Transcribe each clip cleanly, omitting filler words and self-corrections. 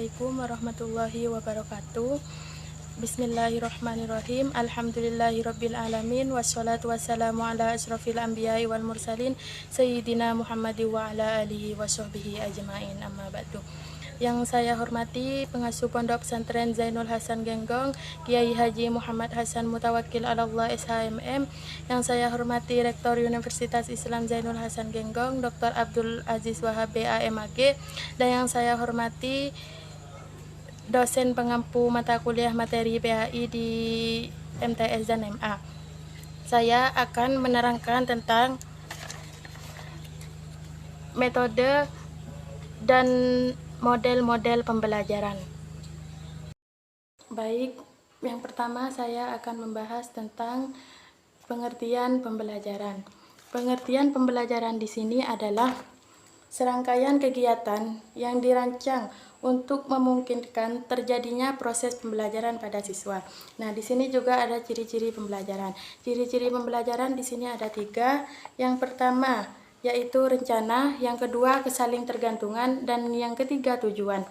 Assalamualaikum warahmatullahi wabarakatuh. Bismillahirrahmanirrahim. Alhamdulillahirabbil alamin wassalatu wassalamu ala asrofil anbiya'i wal mursalin sayyidina Muhammadin wa ala alihi washabbihi ajmain, amma ba'du. Yang saya hormati pengasuh Pondok Pesantren Zainul Hasan Genggong, Kiai Haji Muhammad Hasan Mutawakkil Alallah SHMM. Yang saya hormati Rektor Universitas Islam Zainul Hasan Genggong, Dr. Abdul Aziz Wahab BAMAG. Dan yang saya hormati dosen pengampu mata kuliah materi PAI di MTS dan MA. Saya akan menerangkan tentang metode dan model-model pembelajaran. Baik, yang pertama saya akan membahas tentang pengertian pembelajaran. Pengertian pembelajaran di sini adalah serangkaian kegiatan yang dirancang untuk memungkinkan terjadinya proses pembelajaran pada siswa. Nah, di sini juga ada ciri-ciri pembelajaran. Ciri-ciri pembelajaran di sini ada 3. Yang pertama yaitu rencana, yang kedua kesalingtergantungan, dan yang ketiga tujuan.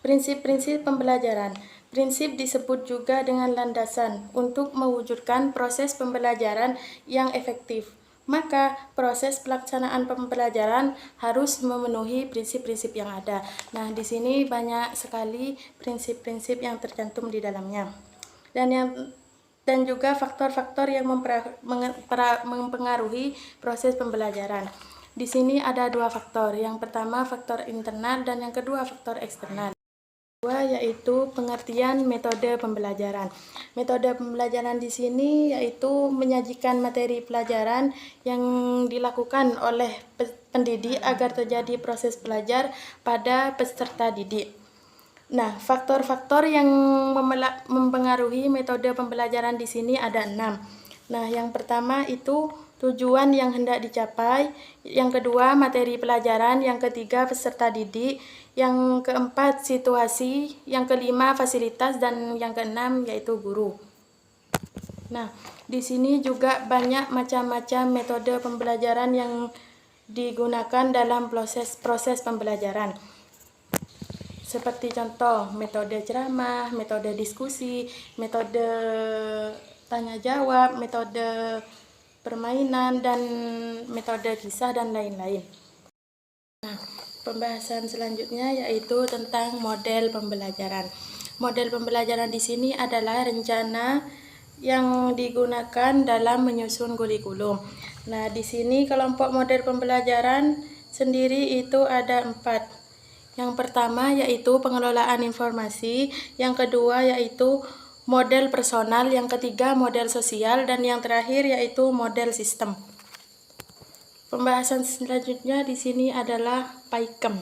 Prinsip-prinsip pembelajaran. Prinsip disebut juga dengan landasan untuk mewujudkan proses pembelajaran yang efektif. Maka proses pelaksanaan pembelajaran harus memenuhi prinsip-prinsip yang ada. Nah, di sini banyak sekali prinsip-prinsip yang tercantum di dalamnya. Dan juga faktor-faktor yang mempengaruhi proses pembelajaran. Di sini ada 2 faktor. Yang pertama faktor internal dan yang kedua faktor eksternal. Yaitu pengertian metode pembelajaran. Metode pembelajaran di sini yaitu menyajikan materi pelajaran yang dilakukan oleh pendidik agar terjadi proses belajar pada peserta didik. Nah, faktor-faktor yang mempengaruhi metode pembelajaran di sini ada 6. Nah, yang pertama itu tujuan yang hendak dicapai, yang kedua materi pelajaran, yang ketiga peserta didik, yang keempat situasi, yang kelima fasilitas, dan yang keenam yaitu guru. Nah, di sini juga banyak macam-macam metode pembelajaran yang digunakan dalam proses pembelajaran. Seperti contoh metode ceramah, metode diskusi, metode tanya jawab, metode permainan, dan metode kisah, dan lain-lain. Nah, pembahasan selanjutnya yaitu tentang model pembelajaran. Model pembelajaran di sini adalah rencana yang digunakan dalam menyusun kurikulum. Nah, di sini kelompok model pembelajaran sendiri itu ada 4. Yang pertama yaitu pengelolaan informasi, yang kedua yaitu model personal, yang ketiga model sosial, dan yang terakhir yaitu model sistem. Pembahasan selanjutnya di sini adalah PAIKEM.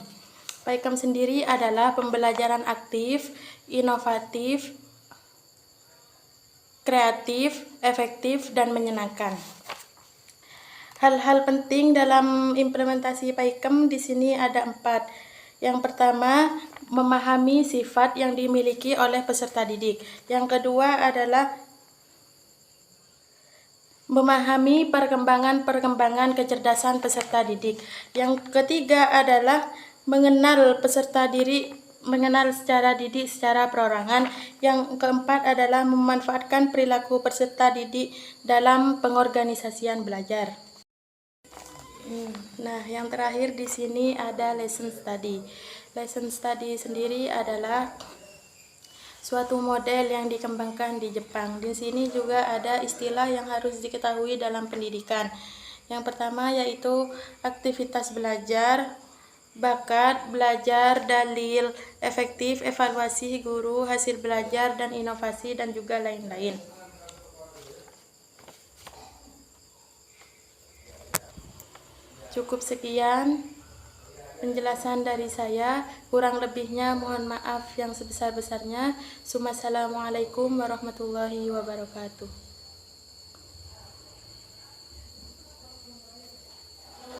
PAIKEM sendiri adalah pembelajaran aktif, inovatif, kreatif, efektif, dan menyenangkan. Hal-hal penting dalam implementasi PAIKEM di sini ada 4. Yang pertama, memahami sifat yang dimiliki oleh peserta didik. Yang kedua adalah memahami perkembangan kecerdasan peserta didik. Yang ketiga adalah mengenal peserta didik, mengenal secara didik secara perorangan. Yang keempat adalah memanfaatkan perilaku peserta didik dalam pengorganisasian belajar. Nah, yang terakhir di sini ada lesson study. Lesson study sendiri adalah suatu model yang dikembangkan di Jepang. Di sini juga ada istilah yang harus diketahui dalam pendidikan. Yang pertama yaitu aktivitas belajar, bakat, belajar, dalil, efektif, evaluasi guru, hasil belajar, dan inovasi, dan juga lain-lain. Cukup sekian penjelasan dari saya, kurang lebihnya mohon maaf yang sebesar-besarnya. Assalamualaikum warahmatullahi wabarakatuh.